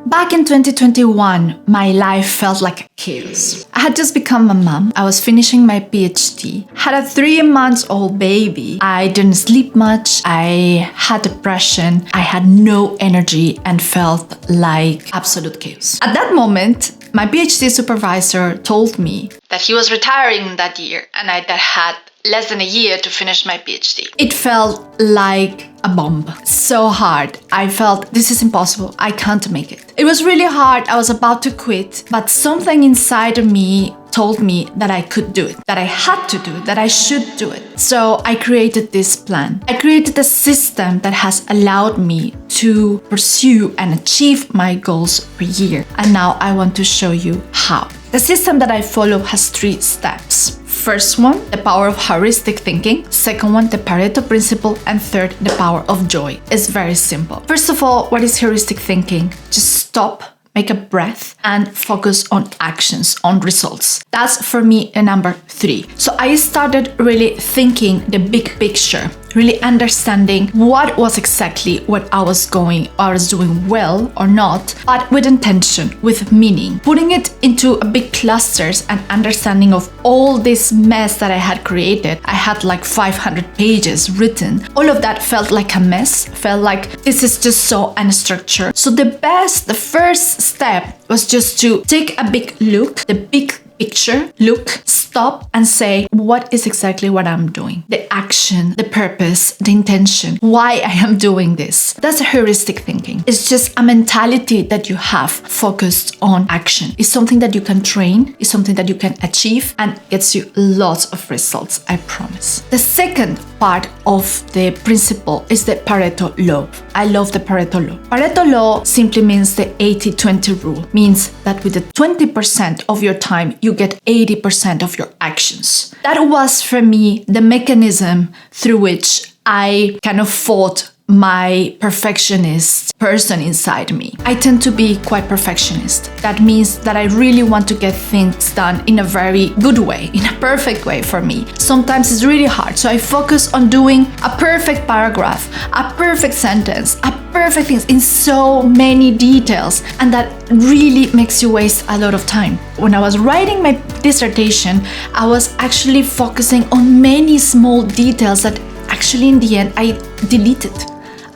Back in 2021, my life felt like chaos. I had just become a mom. I was finishing my PhD, had a 3-month-old baby. I didn't sleep much. I had depression. I had no energy and felt like absolute chaos. At that moment, my PhD supervisor told me that he was retiring that year and I had less than a year to finish my PhD. It felt like a bomb. So hard. I felt this is impossible. I can't make it. It was really hard. I was about to quit, but something inside of me told me that I could do it, that I had to do it, that I should do it. So I created this plan. I created a system that has allowed me to pursue and achieve my goals per year. And now I want to show you how. The system that I follow has 3 steps. First one, the power of heuristic thinking. Second one, the Pareto Principle. And third, the power of joy. It's very simple. First of all, what is heuristic thinking? Just stop, make a breath, and focus on actions, on results. That's for me a number 3. So I started really thinking the big picture, really understanding what was exactly what I was doing well or not, but with intention, with meaning, putting it into a big clusters and understanding of all this mess that I had created. I had like 500 pages written. All of that felt like a mess, felt like this is just so unstructured. So the first step was just to take a big look, the big picture, look, stop and say, what is exactly what I'm doing? The action, the purpose, the intention, why I am doing this. That's heuristic thinking. It's just a mentality that you have focused on action. It's something that you can train, it's something that you can achieve and gets you lots of results, I promise. The second part of the principle is the Pareto law. I love the Pareto law. Pareto law simply means the 80-20 rule, means that with the 20% of your time, you get 80% of your actions. That was for me the mechanism through which I kind of fought my perfectionist person inside me. I tend to be quite perfectionist. That means that I really want to get things done in a very good way, in a perfect way for me. Sometimes it's really hard, so I focus on doing a perfect paragraph, a perfect sentence, a perfect things in so many details, and that really makes you waste a lot of time. When I was writing my dissertation, I was actually focusing on many small details that actually in the end I deleted.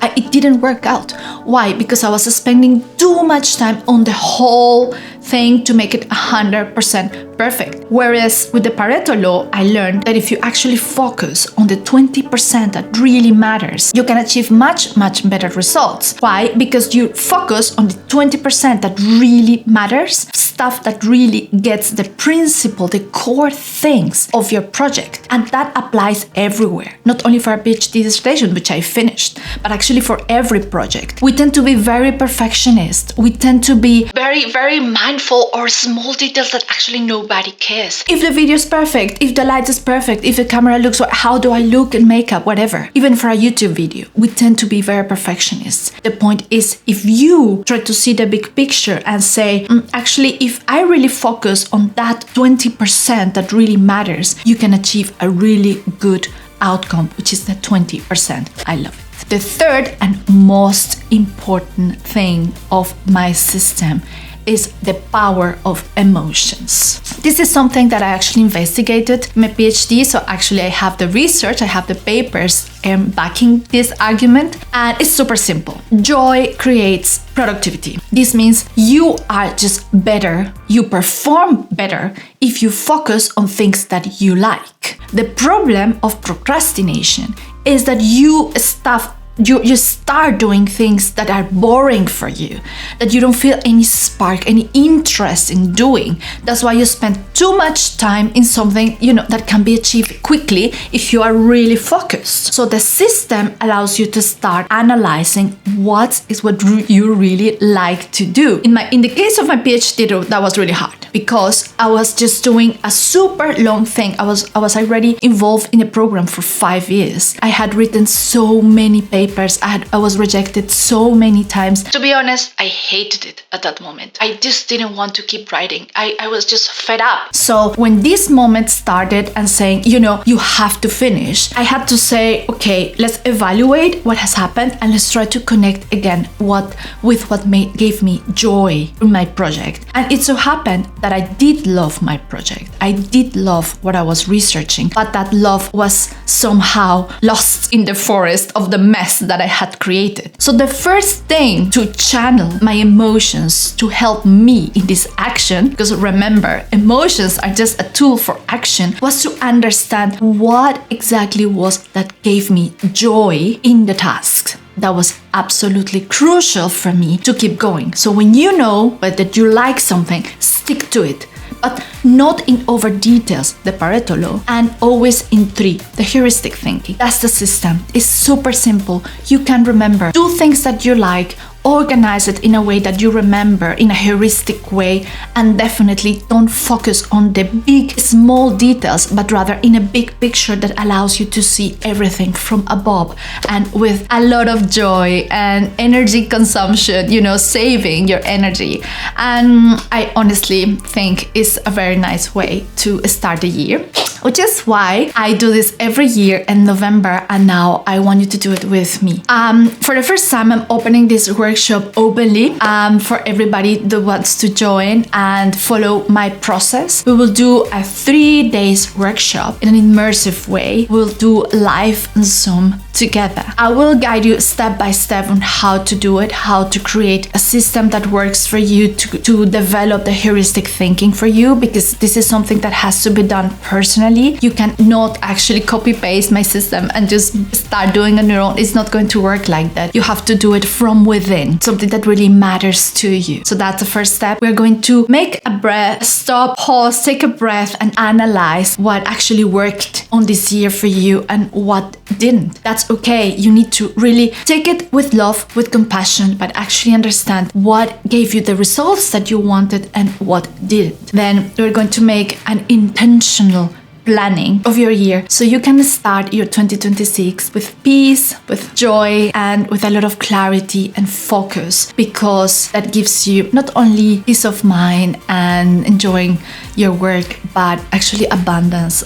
It didn't work out. Why? Because I was spending too much time on the whole thing to make it 100% perfect. Whereas with the Pareto law, I learned that if you actually focus on the 20% that really matters, you can achieve much better results. Why? Because you focus on the 20% that really matters, stuff that really gets the principle, the core things of your project. And that applies everywhere, not only for a PhD dissertation, which I finished, but actually for every project. We tend to be very perfectionist. We tend to be very mindful or small details that actually nobody cares. If the video is perfect, if the light is perfect, if the camera looks, how do I look in makeup, whatever. Even for a YouTube video, we tend to be very perfectionists. The point is, if you try to see the big picture and say, actually, if I really focus on that 20% that really matters, you can achieve a really good outcome, which is the 20%. I love it. The third and most important thing of my system is the power of emotions. This is something that I actually investigated in my PhD. So actually I have the research, I have the papers backing this argument, and it's super simple. Joy creates productivity. This means you are just better, you perform better if you focus on things that you like. The problem of procrastination is that you start doing things that are boring for you, that you don't feel any spark, any interest in doing. That's why you spend too much time in something, that can be achieved quickly if you are really focused. So the system allows you to start analyzing what you really like to do. In the case of my PhD, that was really hard. because I was just doing a super long thing. I was already involved in a program for 5 years. I had written so many papers. I was rejected so many times. To be honest, I hated it at that moment. I just didn't want to keep writing. I was just fed up. So when this moment started and saying, you have to finish, I had to say, okay, let's evaluate what has happened and let's try to connect again with what gave me joy in my project. And it so happened that I did love my project. I did love what I was researching, but that love was somehow lost in the forest of the mess that I had created. So the first thing to channel my emotions to help me in this action, because remember, emotions are just a tool for action, was to understand what exactly was that gave me joy in the task. That was absolutely crucial for me to keep going. So when you know that you like something, stick to it, but not in over details, the Pareto law, and always in 3, the heuristic thinking. That's the system. It's super simple. You can remember 2 things that you like, organize it in a way that you remember in a heuristic way, and definitely don't focus on the big, small details, but rather in a big picture that allows you to see everything from above and with a lot of joy and energy consumption, saving your energy. And I honestly think it's a very nice way to start the year, which is why I do this every year in November, and now I want you to do it with me. For the first time, I'm opening this workshop openly for everybody that wants to join and follow my process. We will do a 3 days workshop in an immersive way. We'll do live on Zoom together. I will guide you step by step on how to do it, how to create a system that works for you, to develop the heuristic thinking for you, because this is something that has to be done personally. You cannot actually copy paste my system and just start doing it on your own. It's not going to work like that. You have to do it from within, something that really matters to you. So that's the first step. We're going to make a breath, stop, pause, take a breath, and analyze what actually worked on this year for you and what didn't. That's okay. You need to really take it with love, with compassion, but actually understand what gave you the results that you wanted and what didn't. Then we're going to make an intentional planning of your year so you can start your 2026 with peace, with joy, and with a lot of clarity and focus, because that gives you not only peace of mind and enjoying your work, but actually abundance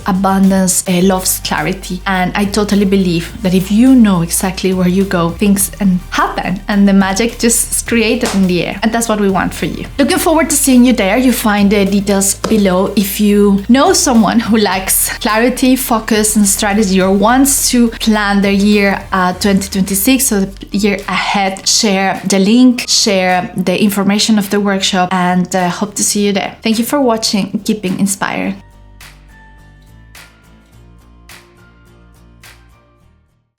loves clarity. And I totally believe that if you know exactly where you go, things can happen and the magic just is created in the air. And that's what we want for you. Looking forward to seeing you there. You find the details below. If you know someone who likes clarity, focus, and strategy, or wants to plan their year 2026, so the year ahead, share the link, share the information of the workshop, and hope to see you there. Thank you for watching. Keeping inspired.